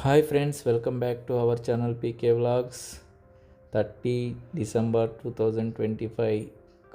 Hi friends, welcome back to our channel PK vlogs. 30 December 2025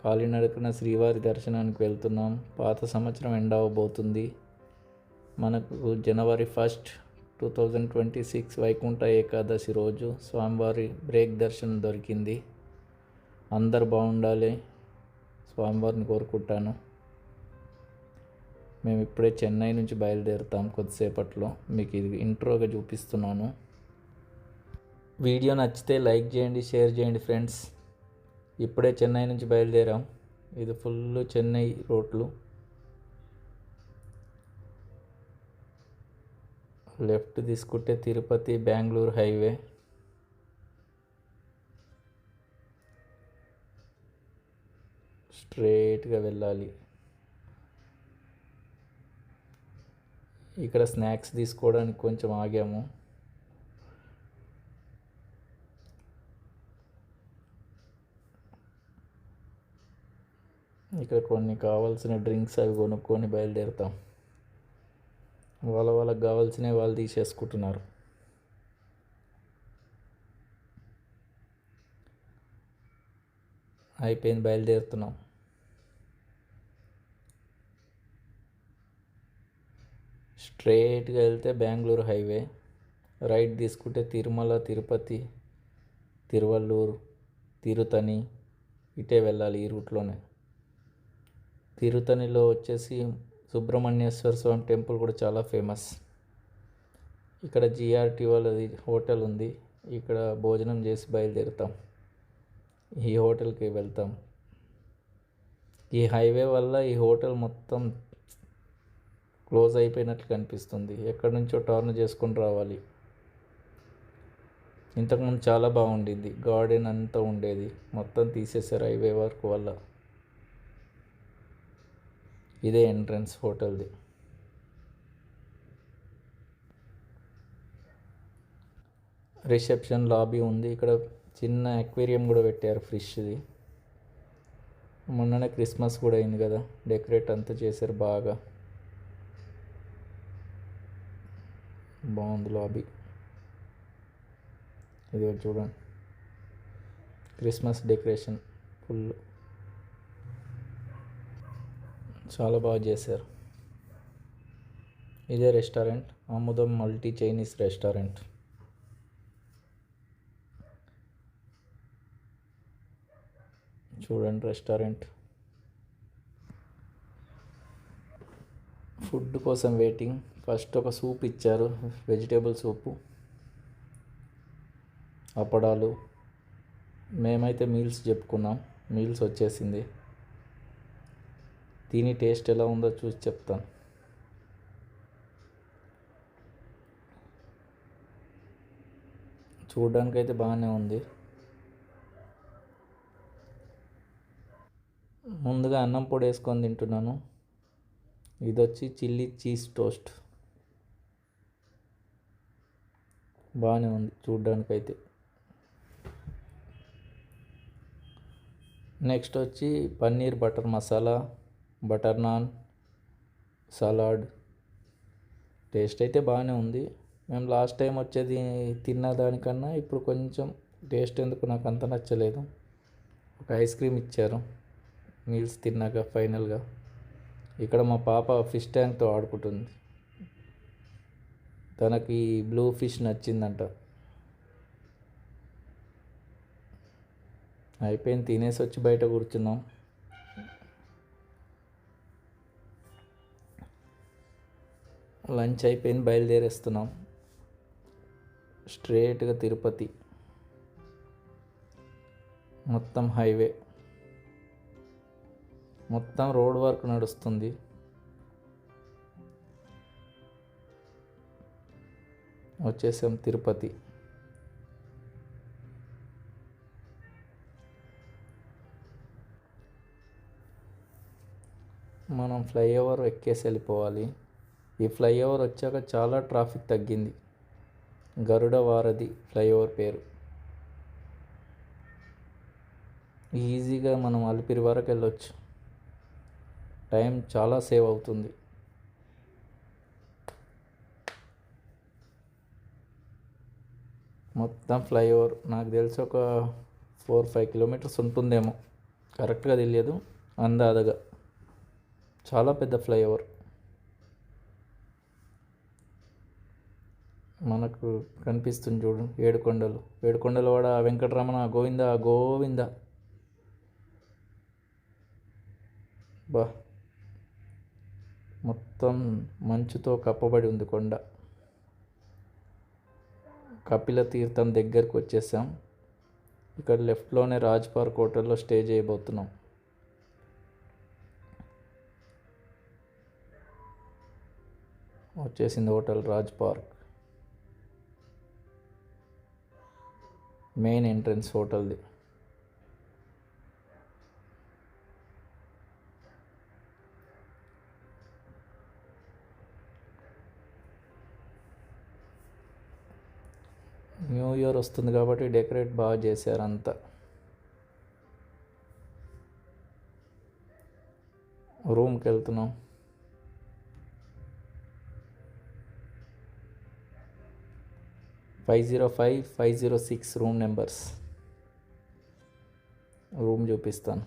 కాలినడకన శ్రీవారి దర్శనానికి వెళ్తున్నాం. పాత సంవత్సరం ఎండ్ అవ్వబోతుంది. మనకు జనవరి 1 2026 వైకుంఠ ఏకాదశి రోజు స్వామివారి బ్రేక్ దర్శనం దొరికింది. అందరు బాగుండాలి, స్వామివారిని కోరుకుంటాను. మేము ఇప్పుడే చెన్నై నుంచి బయలుదేరుతాం. కొద్దిసేపట్లో మీకు ఇది ఇంట్రోగా చూపిస్తున్నాను. వీడియో నచ్చితే లైక్ చేయండి, షేర్ చేయండి ఫ్రెండ్స్. ఇప్పుడే చెన్నై నుంచి బయలుదేరాం. ఇది ఫుల్ చెన్నై రోడ్లు. లెఫ్ట్ తీసుకుంటే తిరుపతి బెంగళూరు హైవే. స్ట్రైట్గా వెళ్ళాలి. ఇక్కడ స్నాక్స్ తీసుకోవడానికి కొంచెం ఆగాము. ఇక్కడ కొన్ని కావాల్సిన డ్రింక్స్ అవి కొనుక్కొని బయలుదేరుతాం. వాళ్ళకి కావాల్సినవి వాళ్ళు తీసేసుకుంటున్నారు. అయిపోయింది, బయలుదేరుతున్నాం. స్ట్రైట్గా వెళ్తే బెంగళూరు హైవే. రైట్ తీసుకుంటే తిరుమల, తిరుపతి, తిరువల్లూరు, తిరుతని ఇటే వెళ్ళాలి. ఈ రూట్లోనే. తిరుతనిలో వచ్చేసి సుబ్రహ్మణ్యేశ్వర స్వామి టెంపుల్ కూడా చాలా ఫేమస్. ఇక్కడ జిఆర్టీ వాళ్ళది హోటల్ ఉంది. ఇక్కడ భోజనం చేసి బయలుదేరుతాం. ఈ హోటల్కి వెళ్తాం. ఈ హైవే వల్ల ఈ హోటల్ మొత్తం క్లోజ్ అయిపోయినట్లు కనిపిస్తుంది. ఎక్కడి నుంచో టర్న్ చేసుకొని రావాలి. ఇంతకుముందు చాలా బాగుండింది. గార్డెన్ అంతా ఉండేది, మొత్తం తీసేశారు హైవే వర్క్ వల్ల. ఇదే ఎంట్రన్స్ హోటల్ది. రిసెప్షన్ లాబీ ఉంది. ఇక్కడ చిన్న అక్వేరియం కూడా పెట్టారు, ఫిష్ది. మొన్ననే క్రిస్మస్ కూడా అయింది కదా, డెకరేట్ అంతా చేశారు బాగా. బాగుంది లాబీ. ఇది చూడండి, క్రిస్మస్ డెకరేషన్ ఫుల్ చాలా బాగా చేశారు. ఇదే రెస్టారెంట్, ఆముదం మల్టీ చైనీస్ రెస్టారెంట్. చూడండి రెస్టారెంట్. ఫుడ్ కోసం వెయిటింగ్. ఫస్ట్ ఒక సూప్ ఇచ్చారు, వెజిటేబుల్ సూపు, అప్పడాలు. మేమైతే మీల్స్ చెప్పుకున్నాం. మీల్స్ వచ్చేసింది. తిని టేస్ట్ ఎలా ఉందో చూసి చెప్తాను. చూడడానికైతే బాగానే ఉంది. ముందుగా అన్నం పొడి వేసుకొని తింటున్నాను. ఇది వచ్చి చిల్లీ చీజ్ టోస్ట్. బాగానే ఉంది చూడ్డానికైతే. నెక్స్ట్ వచ్చి paneer butter masala, butter non, salad. Taste అయితే బాగానే ఉంది. మేము లాస్ట్ టైం వచ్చేది తిన్న దానికన్నా ఇప్పుడు కొంచెం టేస్ట్ ఎందుకు నాకు అంత నచ్చలేదు. ఒక ఐస్ క్రీమ్ ఇచ్చారు మీల్స్ తిన్నాక ఫైనల్గా. ఇక్కడ మా పాప ఫిష్ ట్యాంక్తో ఆడుకుంటుంది. తనకి బ్లూ ఫిష్ నచ్చిందంట. అయిపోయింది, తినేసి వచ్చి బయట కూర్చున్నాం. లంచ్ అయిపోయింది, బయలుదేరేస్తున్నాం. స్ట్రేట్గా తిరుపతి. మొత్తం హైవే, మొత్తం రోడ్ వర్క్ నడుస్తుంది. వచ్చేసాం తిరుపతి. మనం ఫ్లైఓవర్ ఎక్కేసి వెళ్ళిపోవాలి. ఈ ఫ్లైఓవర్ వచ్చాక చాలా ట్రాఫిక్ తగ్గింది. గరుడ వారధి ఫ్లైఓవర్ పేరు. ఈజీగా మనం అలిపిరి వరకు వెళ్ళొచ్చు. టైం చాలా సేవ్ అవుతుంది. మొత్తం ఫ్లైఓవర్ నాకు తెలిసి ఒక 4-5 కిలోమీటర్స్ ఉంటుందేమో, కరెక్ట్గా తెలియదు, అందాదగా. చాలా పెద్ద ఫ్లైఓవర్. మనకు కనిపిస్తుంది చూడు, ఏడుకొండలవాడ వెంకటరమణ గోవింద గోవింద. బా, మొత్తం మంచుతో కప్పబడి ఉంది కొండ. కపిల తీర్థం దగ్గరికి వచ్చేసాం. ఇక్కడ లెఫ్ట్లోనే రాజ్ పార్క్ హోటల్లో స్టే చేయబోతున్నాం. వచ్చేసింది hotel Raj Park, main entrance హోటల్ది. న్యూ ఇయర్ వస్తుంది కాబట్టి డెకరేట్ బాగా చేశారు అంతా. రూమ్కి వెళ్తున్నాం. (505, 506) రూమ్ నెంబర్స్. రూమ్ చూపిస్తాను.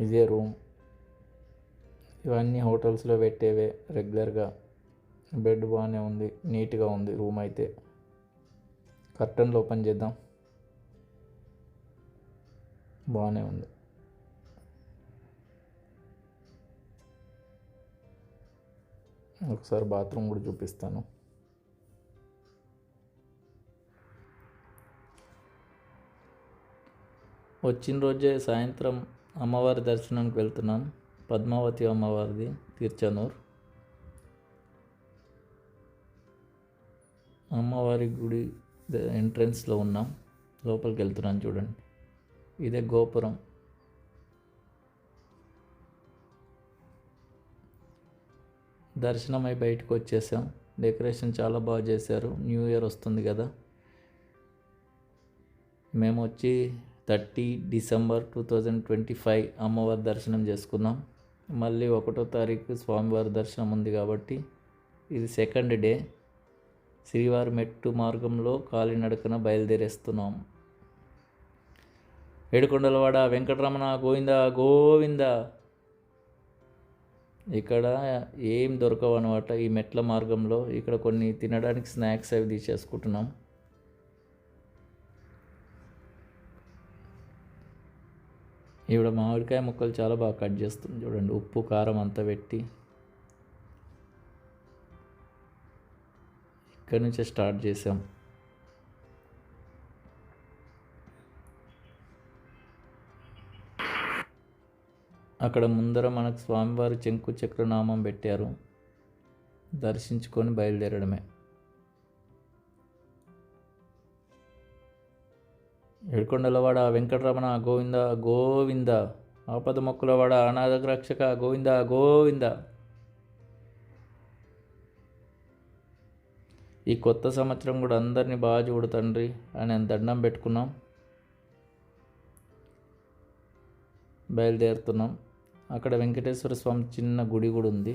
ఇదే రూమ్. ఇవన్నీ హోటల్స్లో పెట్టేవే రెగ్యులర్గా. బెడ్ బాగానే ఉంది, నీట్గా ఉంది రూమ్ అయితే. కర్టన్లు ఓపెన్ చేద్దాం. బాగానే ఉంది. ఒకసారి బాత్రూమ్ కూడా చూపిస్తాను. వచ్చిన రోజే సాయంత్రం అమ్మవారి దర్శనానికి వెళ్తున్నాం. పద్మావతి అమ్మవారిది, తిరుచానూర్. అమ్మవారి గుడి ఎంట్రన్స్లో ఉన్నాం. లోపలికి వెళ్తున్నాను చూడండి. ఇదే గోపురం. దర్శనం అయి బయటకు వచ్చేసాం. డెకరేషన్ చాలా బాగా చేశారు. న్యూ ఇయర్ వస్తుంది కదా. మేము వచ్చి 30 డిసెంబర్ 2025 అమ్మవారి దర్శనం చేసుకున్నాం. మళ్ళీ 1వ తారీఖు స్వామివారి దర్శనం ఉంది కాబట్టి ఇది సెకండ్ డే. శ్రీవారి మెట్టు మార్గంలో కాలినడకన బయలుదేరేస్తున్నాం. ఏడుకొండలవాడ వెంకటరమణ గోవింద గోవింద. ఇక్కడ ఏం దొరకవు అనమాట ఈ మెట్ల మార్గంలో. ఇక్కడ కొన్ని తినడానికి స్నాక్స్ అవి తీసేసుకుంటున్నాం. ఈవిడ మామిడికాయ ముక్కలు చాలా బాగా కట్ చేస్తుంది చూడండి. ఉప్పు కారం అంతా పెట్టి. ఇక్కడి నుంచే స్టార్ట్ చేసాం. అక్కడ ముందర మనకు స్వామివారి చెంకు చక్రనామం పెట్టారు. దర్శించుకొని బయలుదేరడమే. ఏడుకొండలవాడ వెంకటరమణ గోవింద గోవింద. ఆపద మొక్కులవాడ అనాథ రక్షక గోవింద గోవింద. ఈ కొత్త సంవత్సరం కూడా అందరినీ బాగా చూడు తండ్రి అని దండం పెట్టుకున్నాం. బయలుదేరుతున్నాం. అక్కడ వెంకటేశ్వర స్వామి చిన్న గుడి కూడా ఉంది.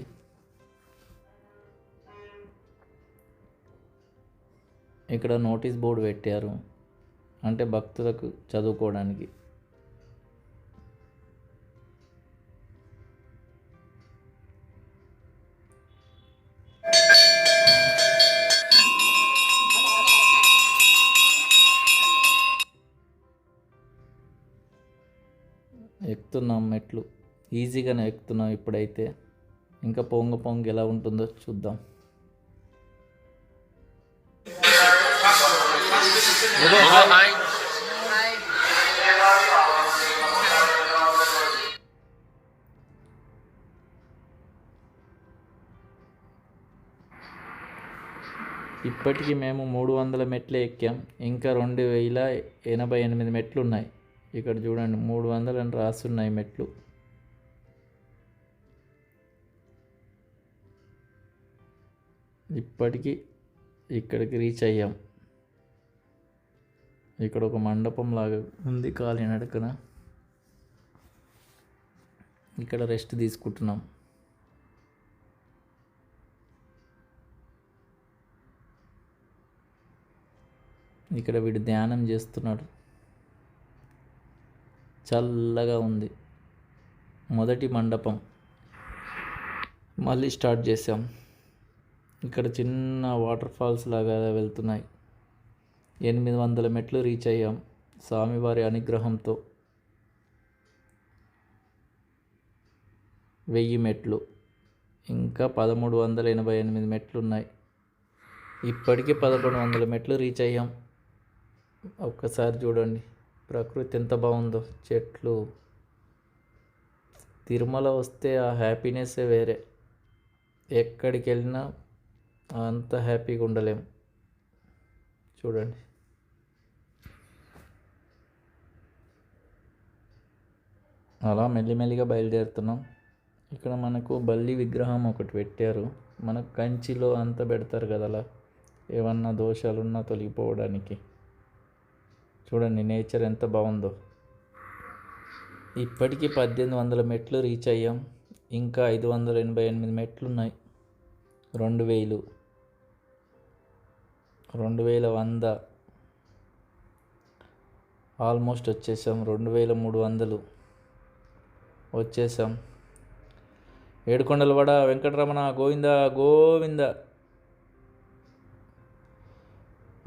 ఇక్కడ నోటీస్ బోర్డు పెట్టారు, అంటే భక్తులకు చదువుకోవడానికి. ఎక్కుతున్నాం మెట్లు. ఈజీగానే ఎక్కుతున్నాం ఇప్పుడైతే. ఇంకా పొంగ ఎలా ఉంటుందో చూద్దాం. ఇప్పటికీ మేము 300 మెట్లే ఎక్కాం. ఇంకా 2088 మెట్లు ఉన్నాయి. ఇక్కడ చూడండి 300 అని రాస్తున్నాయి మెట్లు. ఇప్పటికీ ఇక్కడికి రీచ్ అయ్యాం. ఇక్కడ ఒక మండపం లాగా ఉంది కాలినడకన. ఇక్కడ రెస్ట్ తీసుకుంటున్నాం. ఇక్కడ వీడు ధ్యానం చేస్తున్నాడు, చల్లగా ఉంది. మొదటి మండపం మళ్ళీ స్టార్ట్ చేసాం. ఇక్కడ చిన్న వాటర్ ఫాల్స్ లాగా వెళ్తున్నాయి. 800 మెట్లు రీచ్ అయ్యాం స్వామివారి అనుగ్రహంతో. 1000 మెట్లు, ఇంకా 1388 మెట్లు ఉన్నాయి. ఇప్పటికీ 1100 మెట్లు రీచ్ అయ్యాం. ఒక్కసారి చూడండి ప్రకృతి ఎంత బాగుందో, చెట్లు. తిరుమల వస్తే ఆ హ్యాపీనెస్సే వేరే. ఎక్కడికి వెళ్ళినా అంత హ్యాపీగా ఉండలేం. చూడండి అలా మెల్లిమెల్లిగా బయలుదేరుతున్నాం. ఇక్కడ మనకు బల్లి విగ్రహం ఒకటి పెట్టారు. మనకు కంచిలో అంత పెడతారు కదా, అలా ఏమన్నా దోషాలున్నా తొలగిపోవడానికి. చూడండి నేచర్ ఎంత బాగుందో. ఇప్పటికీ 1800 మెట్లు రీచ్ అయ్యాం. ఇంకా 588 మెట్లు ఉన్నాయి. 2100 ఆల్మోస్ట్ వచ్చేసాం. 2300 వచ్చేసాం. ఏడుకొండలవాడ వెంకటరమణ గోవింద గోవింద.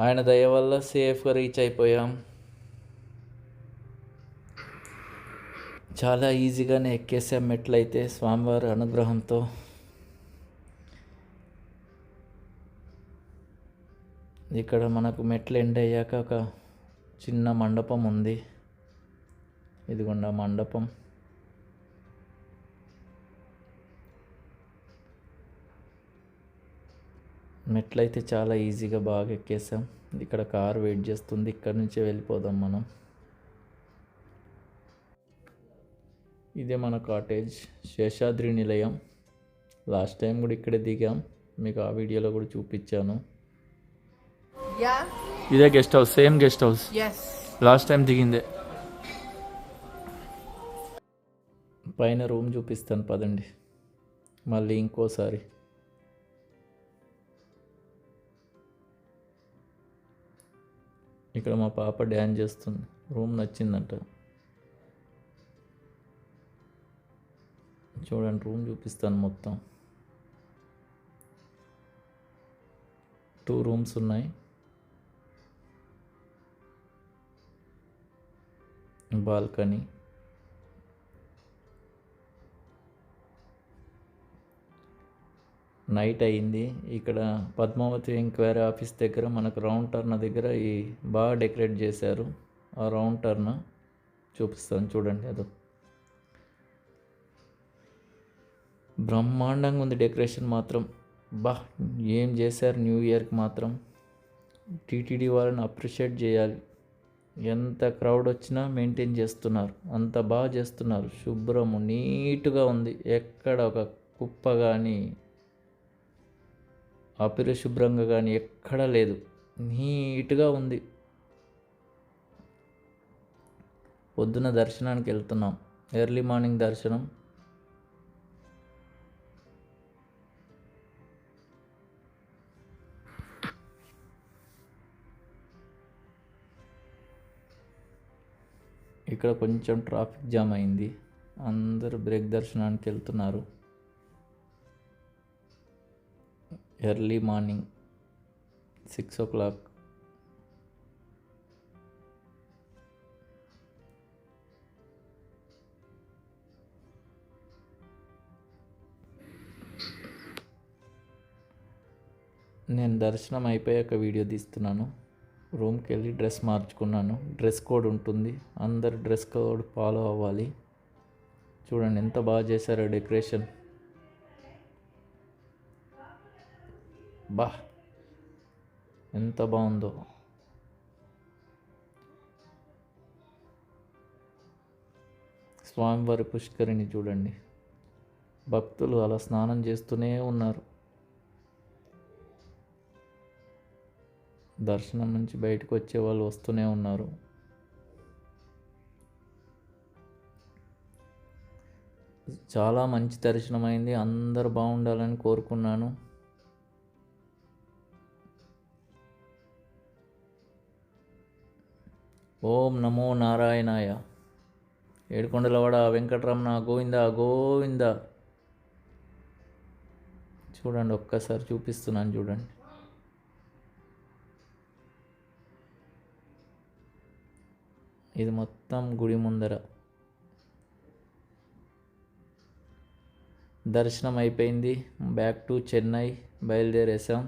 ఆయన దయ వల్ల సేఫ్గా రీచ్ అయిపోయాం. చాలా ఈజీగానే ఎక్కేసాం మెట్లయితే స్వామివారి అనుగ్రహంతో. ఇక్కడ మనకు మెట్లు ఎండ్ అయ్యాక ఒక చిన్న మండపం ఉంది. ఇదిగోండి ఆ మండపం. మెట్లయితే చాలా ఈజీగా బాగా ఎక్కేసాం. ఇక్కడ కారు వెయిట్ చేస్తుంది, ఇక్కడ నుంచే వెళ్ళిపోదాం మనం. ఇదే మన కాటేజ్, శేషాద్రి నిలయం. లాస్ట్ టైం కూడా ఇక్కడే దిగాం, మీకు ఆ వీడియోలో కూడా చూపించాను. ఇదే guest house, same guest house last time దిగిందే. పైన రూమ్ చూపిస్తాను పదండి మళ్ళీ ఇంకోసారి. ఇక్కడ మా పాప డ్యాన్స్ చేస్తుంది. రూమ్ నచ్చిందంట. చూడండి రూమ్ చూపిస్తాను మొత్తం. 2 రూమ్స్ ఉన్నాయి. బాల్కనీ. నైట్ అయింది. ఇక్కడ పద్మావతి ఎంక్వైరీ ఆఫీస్ దగ్గర మనకు రౌండ్ టర్న్ దగ్గర ఈ బాగా డెకరేట్ చేశారు. ఆ రౌండ్ టర్న్ చూపిస్తాను చూడండి. అదో బ్రహ్మాండంగా ఉంది డెకరేషన్ మాత్రం. ఏం చేశారు న్యూ ఇయర్కి మాత్రం. టీటీడీ వాళ్ళని అప్రిషియేట్ చేయాలి. ఎంత క్రౌడ్ వచ్చినా మెయింటైన్ చేస్తున్నారు, అంత బాగా చేస్తున్నారు. శుభ్రము నీట్గా ఉంది. ఎక్కడ ఒక కుప్ప కానీ అపరిశుభ్రంగా కానీ ఎక్కడా లేదు. నీట్గా ఉంది. పొద్దున దర్శనానికి వెళ్తున్నాం, ఎర్లీ మార్నింగ్ దర్శనం. ఇక్కడ కొంచెం ట్రాఫిక్ జామ్ అయింది. అందరూ బ్రేక్ దర్శనానికి వెళ్తున్నారు. Early morning 6 o'clock. నేను దర్శనం అయిపోయాక వీడియో తీస్తున్నాను. రూమ్కి వెళ్ళి డ్రెస్ మార్చుకున్నాను. డ్రెస్ కోడ్ ఉంటుంది, అందరు డ్రెస్ కోడ్ ఫాలో అవ్వాలి. చూడండి ఎంత బాగా చేశారో డెకరేషన్. ఎంత బాగుందో. స్వామివారి పుష్కరిణి చూడండి. భక్తులు అలా స్నానం చేస్తూనే ఉన్నారు. దర్శనం నుంచి బయటకు వచ్చే వాళ్ళు వస్తూనే ఉన్నారు. చాలా మంచి దర్శనం అయింది. అందరు బాగుండాలని కోరుకున్నాను. ఓం నమో నారాయణాయ. ఏడుకొండలవాడ వెంకటరమణ గోవింద గోవింద. చూడండి, ఒక్కసారి చూపిస్తున్నాను చూడండి. ఇది మొత్తం గుడి ముందర. దర్శనం అయిపోయింది. బ్యాక్ టు చెన్నై బయలుదేరేసాం.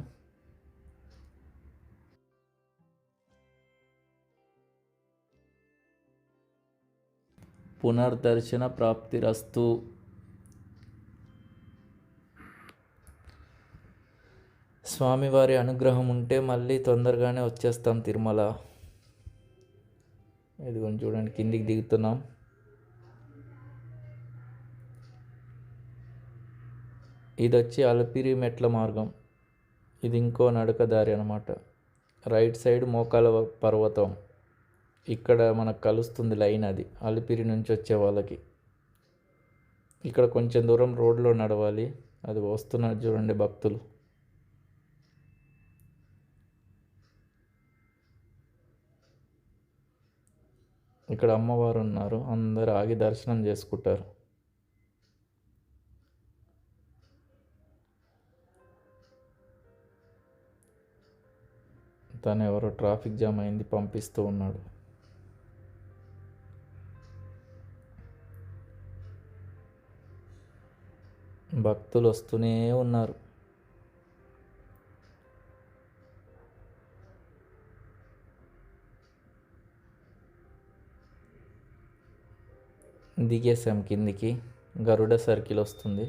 పునర్దర్శన ప్రాప్తిరస్తు. స్వామివారి అనుగ్రహం ఉంటే మళ్ళీ తొందరగానే వచ్చేస్తాం తిరుమల. ఇదిగోండి చూడండి, కిందికి దిగుతున్నాం. ఇది వచ్చి అలిపిరి మెట్ల మార్గం. ఇది ఇంకో నడక దారి అనమాట. రైట్ సైడ్ మోకాల పర్వతం. ఇక్కడ మనకు కలుస్తుంది లైన్, అది అలిపిరి నుంచి వచ్చే వాళ్ళకి. ఇక్కడ కొంచెం దూరం రోడ్లో నడవాలి. అది వస్తున్నారు చూడండి భక్తులు. ఇక్కడ అమ్మవారు ఉన్నారు, అందరు ఆగి దర్శనం చేసుకుంటారు. తను ఎవరో ట్రాఫిక్ జామ్ అయింది, పంపిస్తూ ఉన్నాడు. భక్తులు వస్తూనే ఉన్నారు. దిగేసాం కిందికి. గరుడ సర్కిల్ వస్తుంది.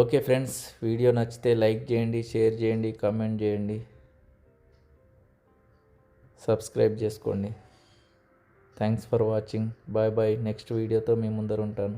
ఓకే ఫ్రెండ్స్, వీడియో నచ్చితే లైక్ చేయండి, షేర్ చేయండి, కామెంట్ చేయండి, సబ్స్క్రైబ్ చేసుకోండి. Thanks for watching. Bye bye. Next వీడియోతో మీ ముందర ఉంటాను.